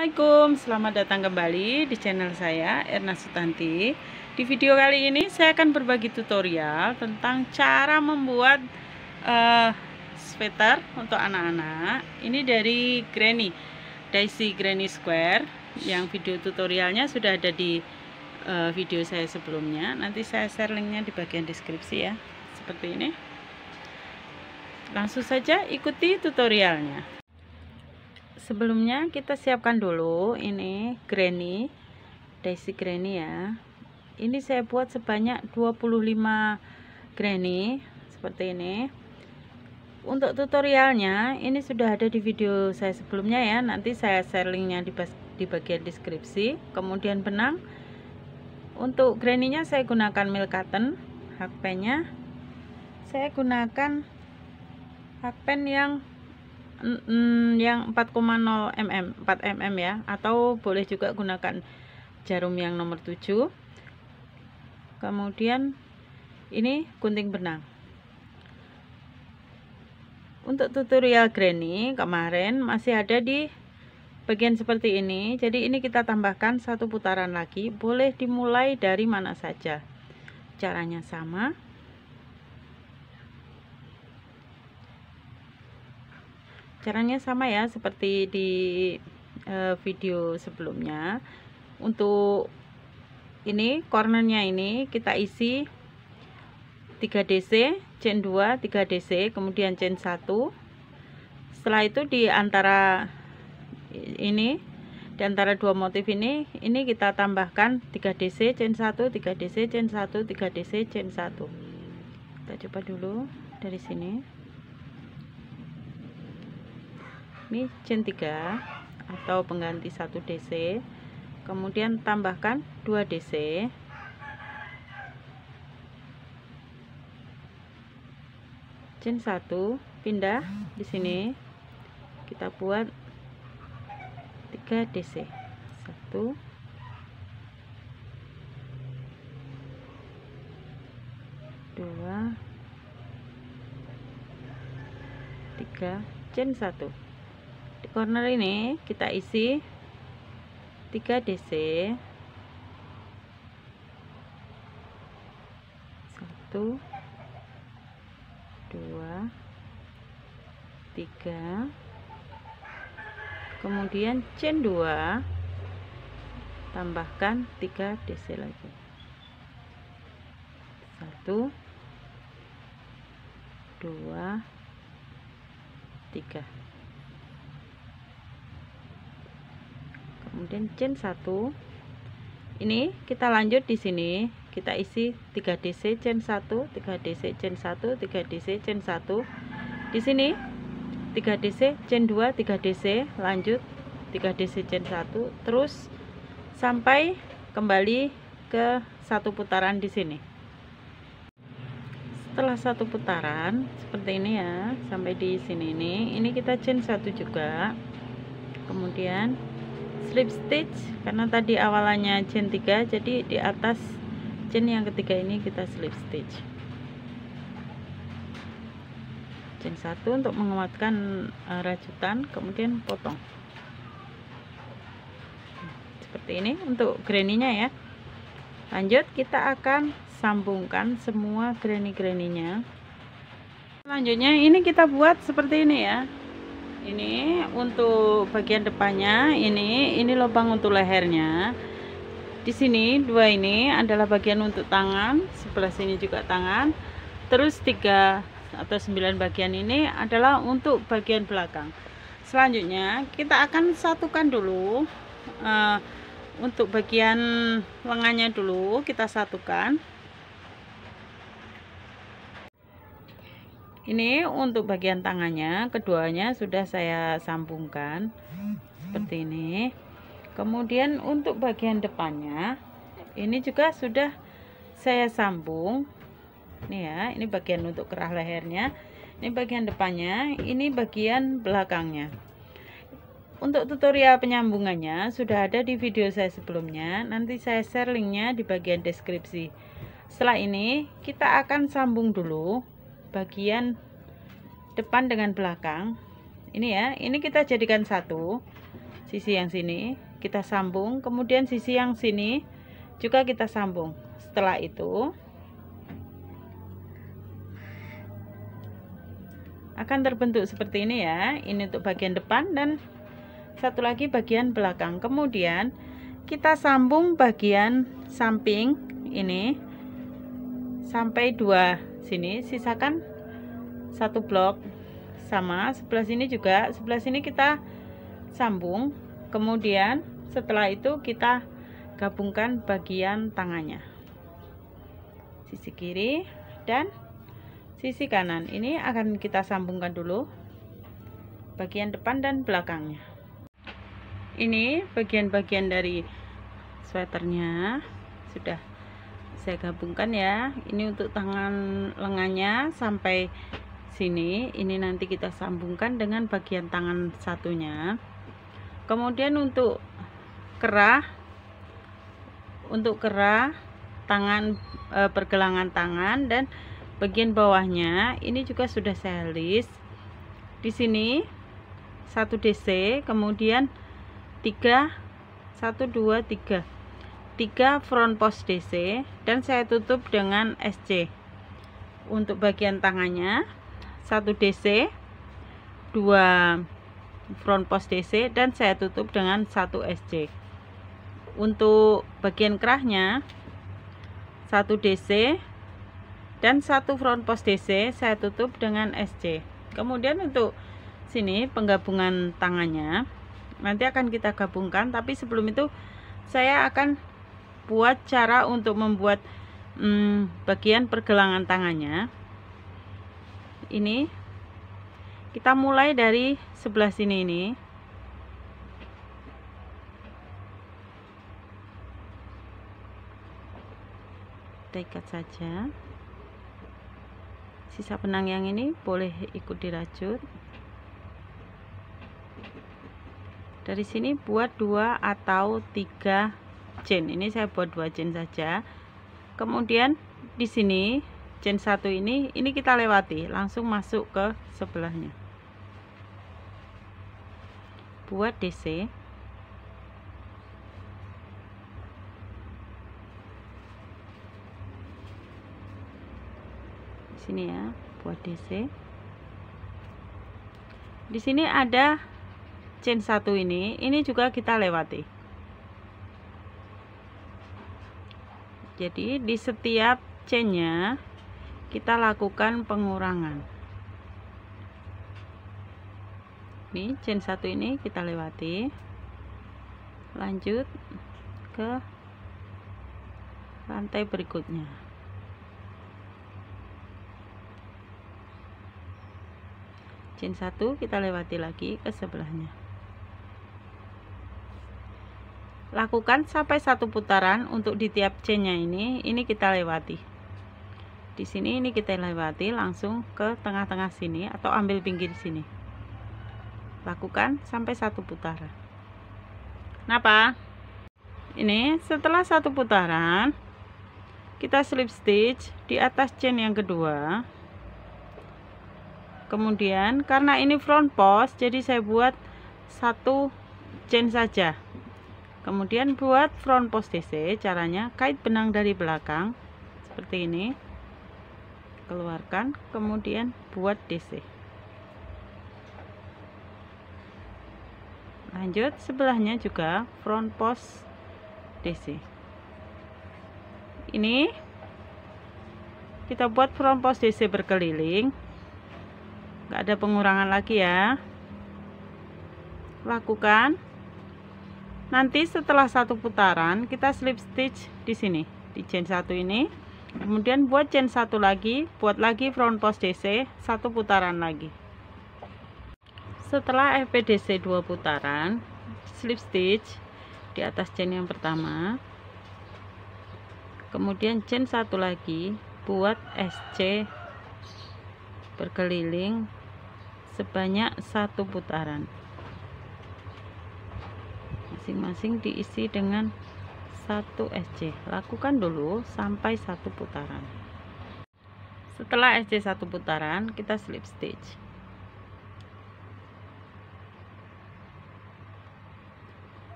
Assalamualaikum, selamat datang kembali di channel saya, Erna Sutanti. Di video kali ini saya akan berbagi tutorial tentang cara membuat sweater untuk anak-anak. Ini dari Granny, Daisy Granny Square. Yang video tutorialnya sudah ada di video saya sebelumnya. Nanti saya share linknya di bagian deskripsi ya, seperti ini. Langsung saja ikuti tutorialnya. Sebelumnya kita siapkan dulu ini Granny, Daisy Granny ya. Ini saya buat sebanyak 25 Granny seperti ini. Untuk tutorialnya ini sudah ada di video saya sebelumnya ya. Nanti saya share linknya di bagian deskripsi. Kemudian benang. Untuk Granny-nya saya gunakan milk cotton. Hakpennya saya gunakan hakpen yang 4,0 mm 4 mm ya, atau boleh juga gunakan jarum yang nomor 7. Kemudian ini gunting benang. Untuk tutorial Granny kemarin masih ada di bagian seperti ini, jadi ini kita tambahkan satu putaran lagi. Boleh dimulai dari mana saja, caranya sama. Caranya sama ya, seperti di video sebelumnya. Untuk ini cornernya ini kita isi 3 DC, chain 2, 3 DC, kemudian chain 1. Setelah itu di antara dua motif ini kita tambahkan 3 DC, chain 1, 3 DC, chain 1, 3 DC, chain 1. Kita coba dulu dari sini. Ini chain 3 atau pengganti 1 DC, kemudian tambahkan 2 DC, chain 1, pindah di sini, kita buat 3 DC, 1, 2, 3, chain 1. Di corner ini kita isi 3 DC, 1, 2, 3, kemudian chain 2, tambahkan 3 DC lagi, 1, 2, 3. Kemudian chain 1. Ini kita lanjut di sini, kita isi 3 DC, chain 1, 3 DC, chain 1, 3 DC, chain 1. Di sini 3 DC, chain 2, 3 DC, lanjut 3 DC, chain 1, terus sampai kembali ke satu putaran di sini. Setelah satu putaran seperti ini ya, sampai di sini ini kita chain 1 juga. Kemudian slip stitch, karena tadi awalannya chain 3, jadi di atas chain yang ketiga ini kita slip stitch. Chain 1 untuk menguatkan rajutan, kemudian potong. Seperti ini untuk Granny-nya ya. Lanjut kita akan sambungkan semua Granny-nya. Selanjutnya ini kita buat seperti ini ya. Ini untuk bagian depannya, ini lubang untuk lehernya. Di sini 2 ini adalah bagian untuk tangan, sebelah sini juga tangan. Terus 3 atau 9 bagian ini adalah untuk bagian belakang. Selanjutnya kita akan satukan dulu untuk bagian lengannya dulu kita satukan. Ini untuk bagian tangannya, keduanya sudah saya sambungkan seperti ini. Kemudian untuk bagian depannya ini juga sudah saya sambung. Ini ya, ini bagian untuk kerah lehernya, ini bagian depannya, ini bagian belakangnya. Untuk tutorial penyambungannya sudah ada di video saya sebelumnya, nanti saya share linknya di bagian deskripsi. Setelah ini kita akan sambung dulu bagian depan dengan belakang. Ini ya, ini kita jadikan satu. sisi yang sini kita sambung, kemudian sisi yang sini juga kita sambung. Setelah itu akan terbentuk seperti ini ya. Ini untuk bagian depan dan satu lagi bagian belakang. Kemudian kita sambung bagian samping ini sampai dua sini, sisakan satu blok. Sama sebelah sini juga, sebelah sini kita sambung. Kemudian setelah itu kita gabungkan bagian tangannya, sisi kiri dan sisi kanan. Ini akan kita sambungkan dulu bagian depan dan belakangnya. Ini bagian-bagian dari sweaternya sudah saya gabungkan ya. Ini untuk tangan lengannya sampai sini. Ini nanti kita sambungkan dengan bagian tangan satunya. Kemudian untuk kerah tangan, pergelangan tangan dan bagian bawahnya ini juga sudah saya list. Di sini 1 DC, kemudian 3 front post DC dan saya tutup dengan SC. Untuk bagian tangannya 1 DC, 2 front post DC dan saya tutup dengan 1 SC. Untuk bagian kerahnya 1 DC dan 1 front post DC saya tutup dengan SC. Kemudian untuk sini penggabungan tangannya nanti akan kita gabungkan, tapi sebelum itu saya akan buat cara untuk membuat bagian pergelangan tangannya. Ini kita mulai dari sebelah sini ini. Kita ikat saja. Sisa benang yang ini boleh ikut dirajut. Dari sini buat 2 atau 3 chain. Ini saya buat 2 chain saja. Kemudian di sini chain 1 ini kita lewati, langsung masuk ke sebelahnya. Buat DC. Di sini ya, buat DC. Di sini ada chain 1 ini juga kita lewati. Jadi di setiap chainnya kita lakukan pengurangan. Ini chain 1 ini kita lewati, lanjut ke rantai berikutnya. Chain 1 kita lewati lagi ke sebelahnya. Lakukan sampai 1 putaran untuk di tiap chainnya ini kita lewati. Di sini ini kita lewati langsung ke tengah-tengah sini atau ambil pinggir sini. Lakukan sampai 1 putaran. Kenapa? Ini setelah 1 putaran kita slip stitch di atas chain yang kedua. Kemudian karena ini front post, jadi saya buat 1 chain saja. Kemudian buat front post DC, caranya kait benang dari belakang seperti ini, keluarkan, kemudian buat DC. Lanjut sebelahnya juga front post DC. Ini kita buat front post DC berkeliling, nggak ada pengurangan lagi ya. Lakukan. Nanti setelah 1 putaran kita slip stitch di sini di chain 1 ini, kemudian buat chain 1 lagi, buat lagi front post DC 1 putaran lagi. Setelah FPDC 2 putaran, slip stitch di atas chain yang pertama, kemudian chain 1 lagi, buat SC berkeliling sebanyak 1 putaran. Masing-masing diisi dengan 1 SC. Lakukan dulu sampai 1 putaran. Setelah SC 1 putaran, kita slip stitch.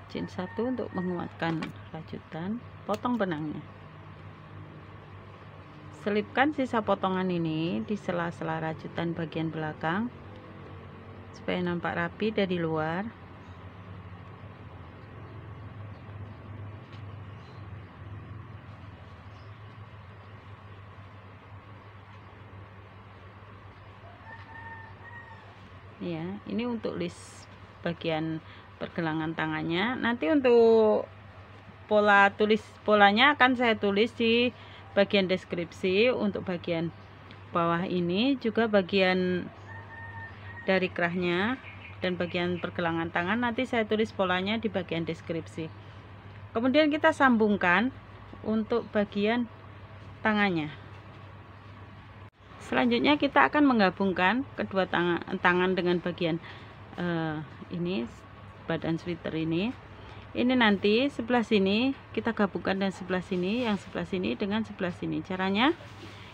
Cincin 1 untuk menguatkan rajutan. Potong benangnya. Selipkan sisa potongan ini di sela-sela rajutan bagian belakang supaya nampak rapi dari luar. Ya, ini untuk list bagian pergelangan tangannya. Nanti untuk polanya akan saya tulis di bagian deskripsi. Untuk bagian bawah ini juga bagian dari kerahnya dan bagian pergelangan tangan nanti saya tulis polanya di bagian deskripsi. Kemudian kita sambungkan untuk bagian tangannya. Selanjutnya kita akan menggabungkan kedua tangan dengan bagian ini badan sweater ini. Ini nanti sebelah sini kita gabungkan dan sebelah sini, yang sebelah sini dengan sebelah sini. Caranya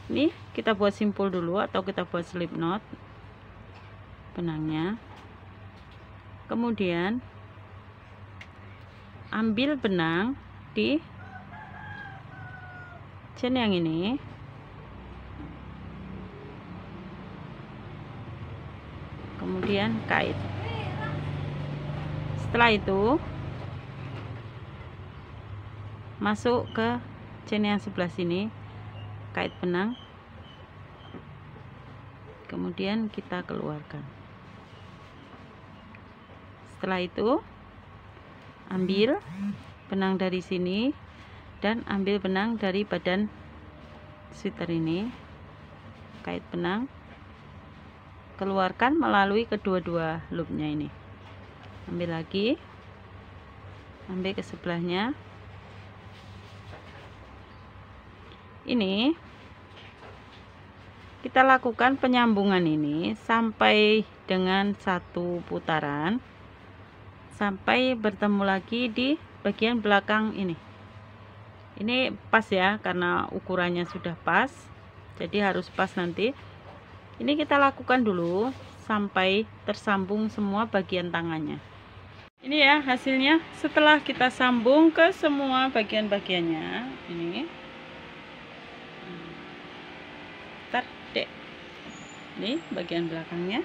ini kita buat simpul dulu atau kita buat slip knot benangnya. Kemudian ambil benang di chain yang ini. Kemudian kait. Setelah itu masuk ke chain yang sebelah sini, kait benang, kemudian kita keluarkan. Setelah itu ambil benang dari sini dan ambil benang dari badan sweater ini, kait benang, keluarkan melalui kedua-dua loopnya ini. Ambil lagi, ambil ke sebelahnya. Ini kita lakukan penyambungan ini sampai dengan 1 putaran, sampai bertemu lagi di bagian belakang ini. Ini pas ya, karena ukurannya sudah pas, jadi harus pas nanti. Ini kita lakukan dulu sampai tersambung semua bagian tangannya. Ini ya hasilnya setelah kita sambung ke semua bagian-bagiannya. Ini bagian belakangnya.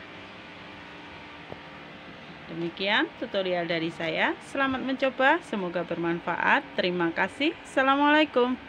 Demikian tutorial dari saya. Selamat mencoba, semoga bermanfaat. Terima kasih. Assalamualaikum.